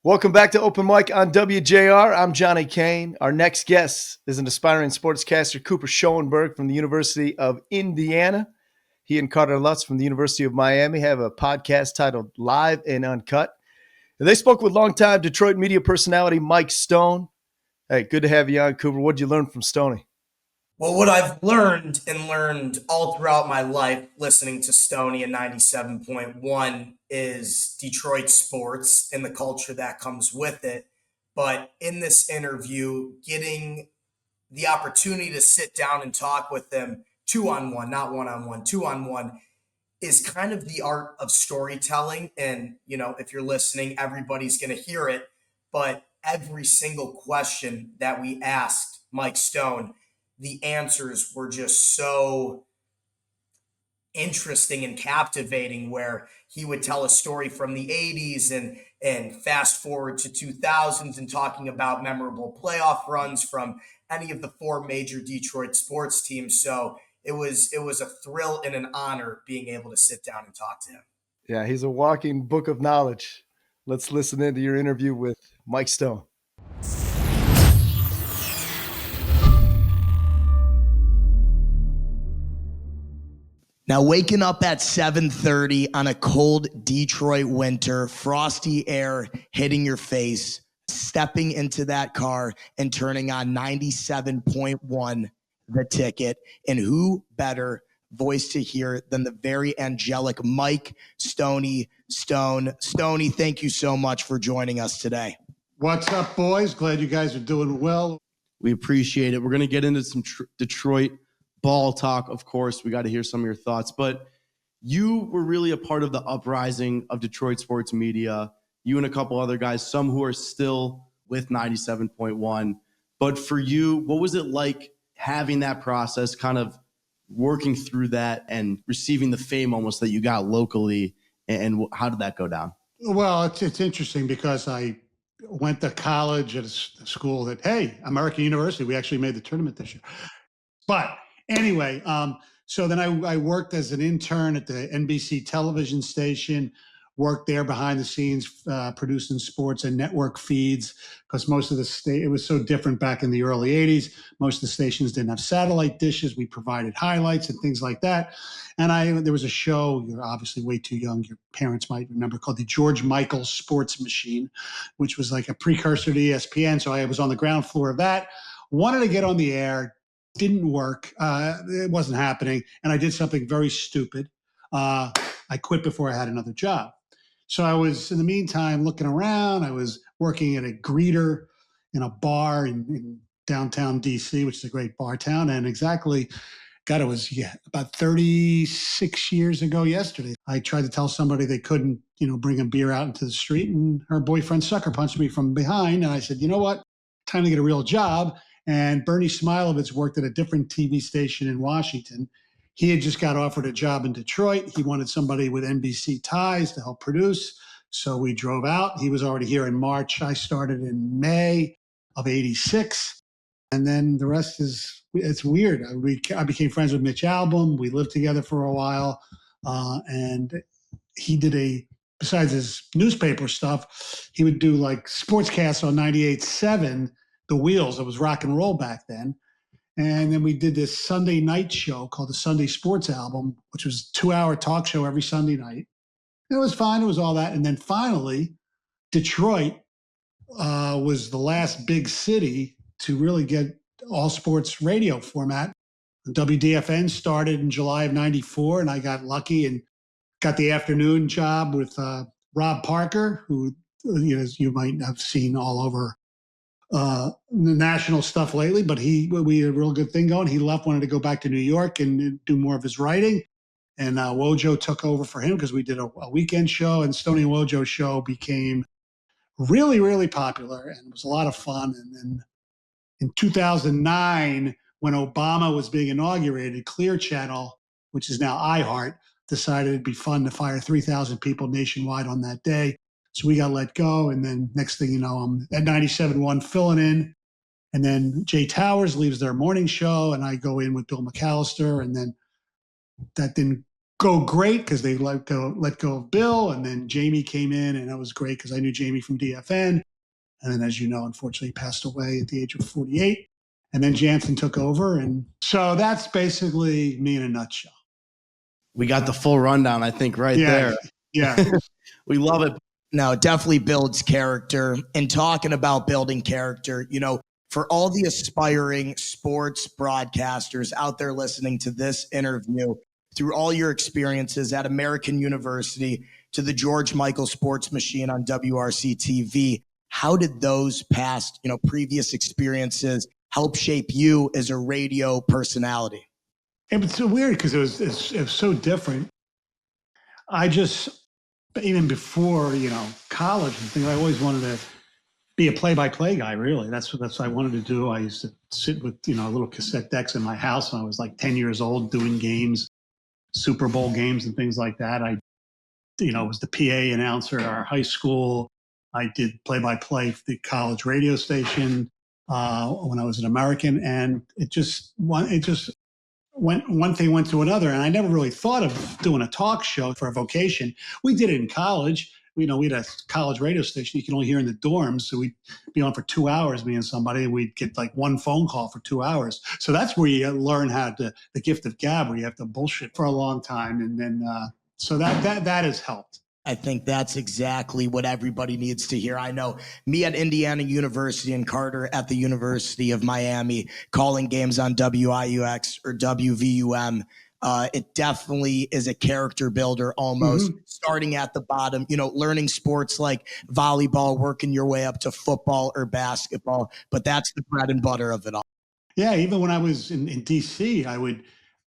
Welcome back to Open Mic on WJR. I'm Johnny Kane. Our next guest is an aspiring sportscaster, Cooper Schoenberg from the University of Indiana. He and Carter Lutz from the University of Miami have a podcast titled Live and Uncut. And they spoke with longtime Detroit media personality Mike Stone. Hey, good to have you on, Cooper. What did you learn from Stoney? Well, what I've learned all throughout my life listening to Stoney and 97.1 is Detroit sports and the culture that comes with it. But in this interview, getting the opportunity to sit down and talk with them 2-on-1, not 1-on-1, 2-on-1 is kind of the art of storytelling. And, if you're listening, everybody's going to hear it. But every single question that we asked Mike Stone, the answers were just so interesting and captivating, where he would tell a story from the 80s and fast forward to 2000s and talking about memorable playoff runs from any of the four major Detroit sports teams. So it was a thrill and an honor being able to sit down and talk to him. Yeah, he's a walking book of knowledge. Let's listen into your interview with Mike Stone. Now, waking up at 7:30 on a cold Detroit winter, frosty air hitting your face, stepping into that car and turning on 97.1, The Ticket. And who better voice to hear than the very angelic Mike Stoney Stone. Stoney, thank you so much for joining us today. What's up, boys? Glad you guys are doing well. We appreciate it. We're going to get into some Detroit ball talk, of course. We got to hear some of your thoughts, but you were really a part of the uprising of Detroit sports media. You and a couple other guys, some who are still with 97.1. But for you, what was it like having that process, kind of working through that and receiving the fame almost that you got locally? And how did that go down? Well, it's interesting because I went to college at a school that, hey, American University, we actually made the tournament this year. But anyway, so then I worked as an intern at the NBC television station, worked there behind the scenes, producing sports and network feeds, because most of it was so different back in the early 80s. Most of the stations didn't have satellite dishes. We provided highlights and things like that. And there was a show, you're obviously way too young, your parents might remember, called the George Michael Sports Machine, which was like a precursor to ESPN. So I was on the ground floor of that, wanted to get on the air, didn't work. It wasn't happening. And I did something very stupid. I quit before I had another job. So I was, in the meantime, looking around. I was working at a greeter in a bar in downtown DC, which is a great bar town. And it was about 36 years ago yesterday. I tried to tell somebody they couldn't, bring a beer out into the street, and her boyfriend sucker punched me from behind. And I said, you know what? Time to get a real job. And Bernie Smilovitz worked at a different TV station in Washington. He had just got offered a job in Detroit. He wanted somebody with NBC ties to help produce. So we drove out. He was already here in March. I started in May of 86. And then the rest it's weird. I became friends with Mitch Albom. We lived together for a while. And he did besides his newspaper stuff, he would do like SportsCaster on 98.7, The Wheels. It was rock and roll back then. And then we did this Sunday night show called the Sunday Sports Album, which was a 2-hour talk show every Sunday night. And it was fine. It was all that. And then finally, Detroit was the last big city to really get all sports radio format. WDFN started in July of 94, and I got lucky and got the afternoon job with Rob Parker, who you might have seen all over the national stuff lately, but we had a real good thing going. He left, wanted to go back to New York and do more of his writing. And Wojo took over for him because we did a weekend show, and Stoney and Wojo show became really, really popular, and it was a lot of fun. And then in 2009, when Obama was being inaugurated, Clear Channel, which is now iHeart, decided it'd be fun to fire 3,000 people nationwide on that day. So we got let go. And then next thing you know, I'm at 97.1 filling in. And then Jay Towers leaves their morning show, and I go in with Bill McAllister. And then that didn't go great because they let go of Bill, and then Jamie came in, and that was great because I knew Jamie from DFN. And then, as you know, unfortunately, he passed away at the age of 48. And then Jansen took over. And so that's basically me in a nutshell. We got the full rundown, I think, right there. Yeah. We love it. No, it definitely builds character. And talking about building character, for all the aspiring sports broadcasters out there listening to this interview, through all your experiences at American University to the George Michael Sports Machine on WRC TV, how did those past, previous experiences help shape you as a radio personality? It was so weird because it was so different. I just, even before, college and things, I always wanted to be a play-by-play guy, really. That's what I wanted to do. I used to sit with, little cassette decks in my house when I was like 10 years old doing games, Super Bowl games and things like that. I, was the PA announcer at our high school. I did play-by-play for the college radio station when I was an American. And one thing went to another. And I never really thought of doing a talk show for a vocation. We did it in college. We had a college radio station you can only hear in the dorms. So we'd be on for 2 hours, me and somebody, and we'd get like one phone call for 2 hours. So that's where you learn the gift of gab, where you have to bullshit for a long time. And then, so that has helped. I think that's exactly what everybody needs to hear. I know me at Indiana University and Carter at the University of Miami calling games on WIUX or WVUM. It definitely is a character builder almost, starting at the bottom, learning sports like volleyball, working your way up to football or basketball. But that's the bread and butter of it all. Yeah, even when I was in D.C., I would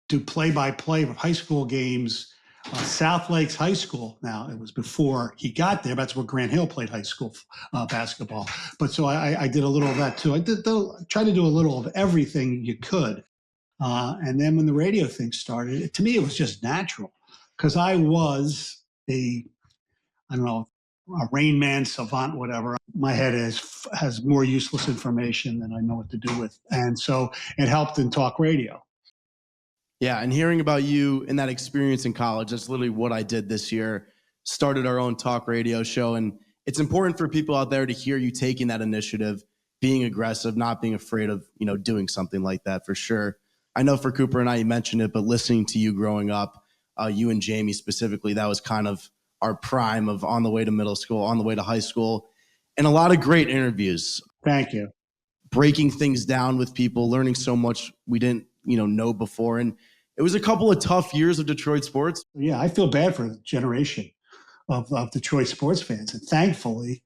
do play-by-play of high school games. South Lakes High School. Now, it was before he got there. That's where Grant Hill played high school basketball. But so I did a little of that too. I tried to do a little of everything you could. And then when the radio thing started, to me, it was just natural because I was a Rain Man, savant, whatever. My head has more useless information than I know what to do with. And so it helped in talk radio. Yeah, and hearing about you and that experience in college, that's literally what I did this year. Started our own talk radio show, and it's important for people out there to hear you taking that initiative, being aggressive, not being afraid of, doing something like that for sure. I know for Cooper and I, you mentioned it, but listening to you growing up, you and Jamie specifically, that was kind of our prime of on the way to middle school, on the way to high school, and a lot of great interviews. Thank you. Breaking things down with people, learning so much we didn't, know before. And it was a couple of tough years of Detroit sports. Yeah, I feel bad for the generation of Detroit sports fans. And thankfully,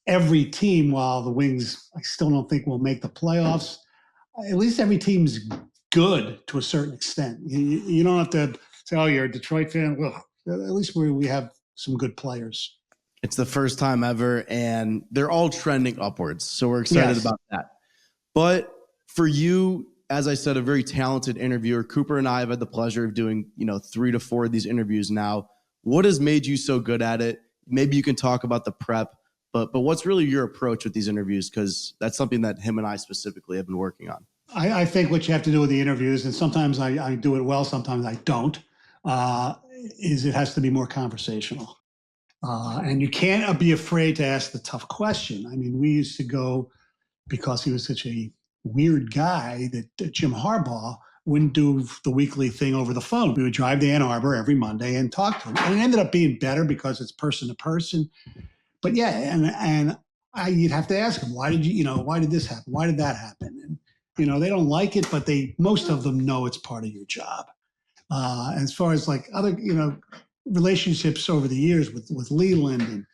every team, while the Wings, I still don't think will make the playoffs, at least every team's good to a certain extent. You don't have to say, oh, you're a Detroit fan. Well, at least we have some good players. It's the first time ever, and they're all trending upwards. So we're excited about that. But for you, as I said, a very talented interviewer. Cooper and I have had the pleasure of doing, 3 to 4 of these interviews now. What has made you so good at it? Maybe you can talk about the prep, but what's really your approach with these interviews? Because that's something that him and I specifically have been working on. I think what you have to do with the interviews, and sometimes I do it well, sometimes I don't, is it has to be more conversational. And you can't be afraid to ask the tough question. I mean, we used to go, because he was such a weird guy, that Jim Harbaugh wouldn't do the weekly thing over the phone. We would drive to Ann Arbor every Monday and talk to him. And it ended up being better because it's person to person. But yeah, and you'd have to ask him, why did this happen? Why did that happen? And, they don't like it, but most of them know it's part of your job. As far as like other, relationships over the years with Leland and,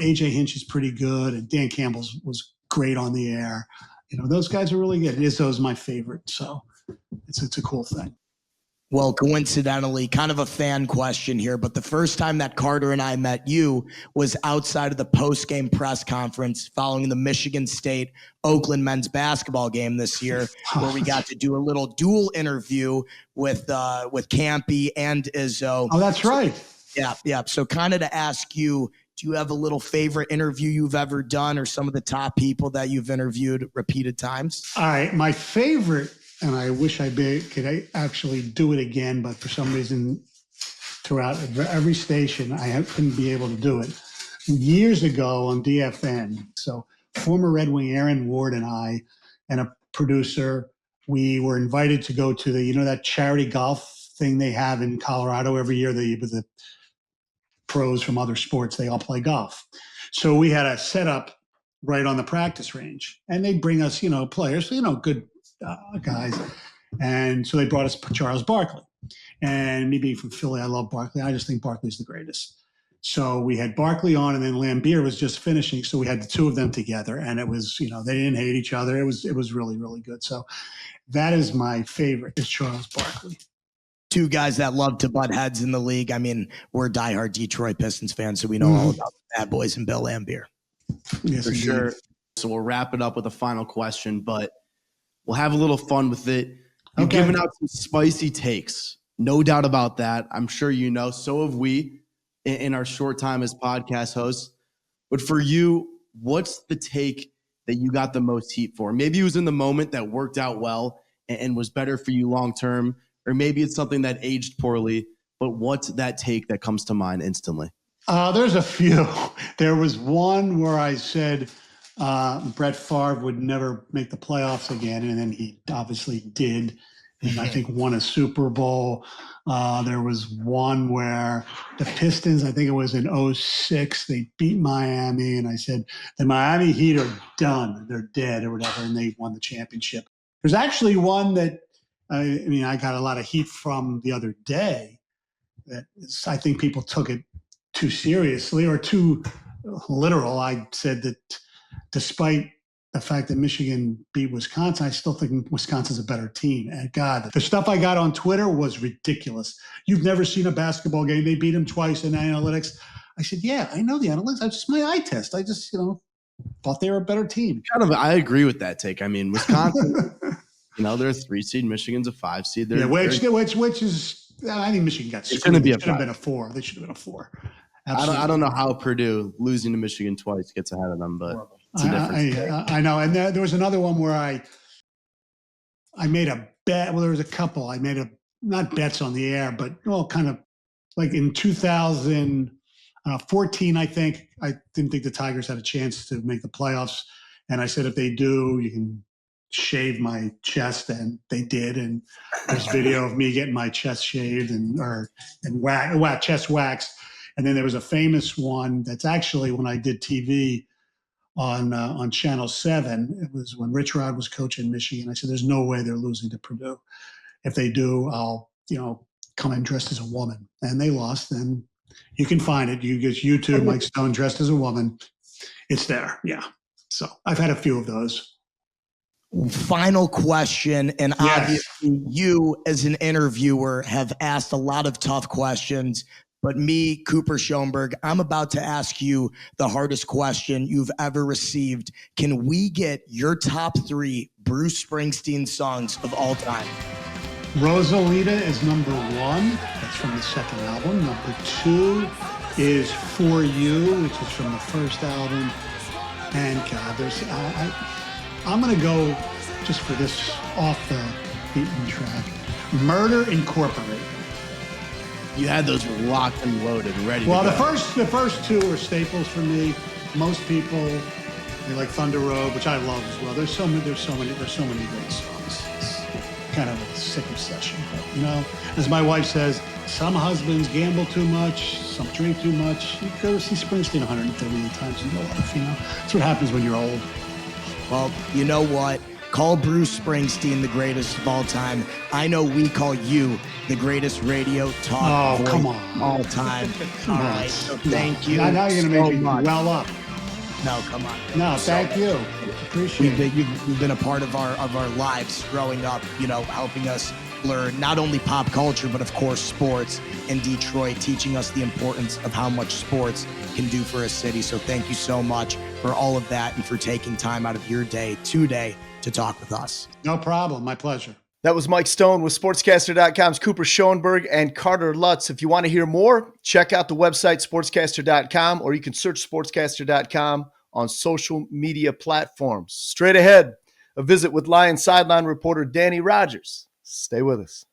AJ Hinch is pretty good, and Dan Campbell was great on the air. Those guys are really good. Izzo's my favorite, so it's a cool thing. Well, coincidentally, kind of a fan question here, but the first time that Carter and I met you was outside of the post-game press conference following the Michigan State Oakland men's basketball game this year, where we got to do a little dual interview with Campy and Izzo. Oh, that's right. Yeah. So kind of to ask you, do you have a little favorite interview you've ever done, or some of the top people that you've interviewed repeated times? All right. My favorite, and I wish could actually do it again, but for some reason throughout every station. I couldn't be able to do it. Years ago on DFN, so former Red Wing Aaron Ward and I and a producer, we were invited to go to that charity golf thing they have in Colorado every year. With the pros from other sports, they all play golf. So we had a setup right on the practice range, and they'd bring us, players, good guys. And so they brought us Charles Barkley. And me being from Philly, I love Barkley. I just think Barkley's the greatest. So we had Barkley on, and then Lambier was just finishing. So we had the two of them together, and it was, they didn't hate each other. It was really, really good. So that is my favorite, is Charles Barkley. Two guys that love to butt heads in the league. I mean, we're diehard Detroit Pistons fans, so we know all about the Bad Boys and Bill Lambier. Yes, For sure. So we'll wrap it up with a final question, but we'll have a little fun with it. You've given out some spicy takes. No doubt about that. I'm sure you know. So have we in our short time as podcast hosts. But for you, what's the take that you got the most heat for? Maybe it was in the moment that worked out well and was better for you long term, or maybe it's something that aged poorly. But what's that take that comes to mind instantly? There's a few. There was one where I said Brett Favre would never make the playoffs again, and then he obviously did, and I think won a Super Bowl. There was one where the Pistons, I think it was in 2006, they beat Miami, and I said, the Miami Heat are done. They're dead or whatever, and they won the championship. There's actually one that, I got a lot of heat from the other day that I think people took it too seriously or too literal. I said that despite the fact that Michigan beat Wisconsin, I still think Wisconsin's a better team. And God, the stuff I got on Twitter was ridiculous. You've never seen a basketball game. They beat them twice in analytics. I said, yeah, I know the analytics. That's just my eye test. I just, thought they were a better team. I agree with that take. I mean, Wisconsin, they're a 3 seed. Michigan's a 5 seed. Which is, I think Michigan got screwed. It should have been a 4. They should have been a 4. I don't know how Purdue losing to Michigan twice gets ahead of them, but it's a difference. I know. And there was another one where I made a bet. Well, there was a couple. I made not bets on the air, but kind of like in 2014, I think. I didn't think the Tigers had a chance to make the playoffs. And I said, if they do, you can shave my chest, and they did. And there's video of me getting my chest shaved and chest waxed. And then there was a famous one that's actually when I did TV on Channel 7. It was when Rich Rod was coaching Michigan. I said, there's no way they're losing to Purdue. If they do, I'll, come in dressed as a woman. And they lost. And you can find it. You just YouTube Mike Stone dressed as a woman. It's there. Yeah. So I've had a few of those. Final question, and obviously you as an interviewer have asked a lot of tough questions, but me, Cooper Schoenberg, I'm about to ask you the hardest question you've ever received. Can we get your top 3 Bruce Springsteen songs of all time? Rosalita is number 1. That's from the second album. Number 2 is For You, which is from the first album. And God, I'm going to go, just for this off the beaten track, Murder Incorporated. You had those locked and loaded, ready to go. Well, the first 2 are staples for me. Most people, they like Thunder Road, which I love as well. There's so many great songs. It's kind of a sick obsession. But, as my wife says, some husbands gamble too much, some drink too much. You go see Springsteen 138 times in your life, That's what happens when you're old. Well, you know what? Call Bruce Springsteen the greatest of all time. I know we call you the greatest radio talk come voice on. all time. All right. So thank you. Now you're going to make me well up. No, come on. No, thank you. Appreciate it. You've been a part of our lives growing up, helping us learn not only pop culture, but of course sports in Detroit, teaching us the importance of how much sports can do for a city. So thank you so much for all of that and for taking time out of your day today to talk with us. No problem. My pleasure. That was Mike Stone with SportsCaster.com's Cooper Schoenberg and Carter Lutz. If you want to hear more, check out the website SportsCaster.com, or you can search SportsCaster.com on social media platforms. Straight ahead, a visit with Lions sideline reporter Danny Rogers. Stay with us.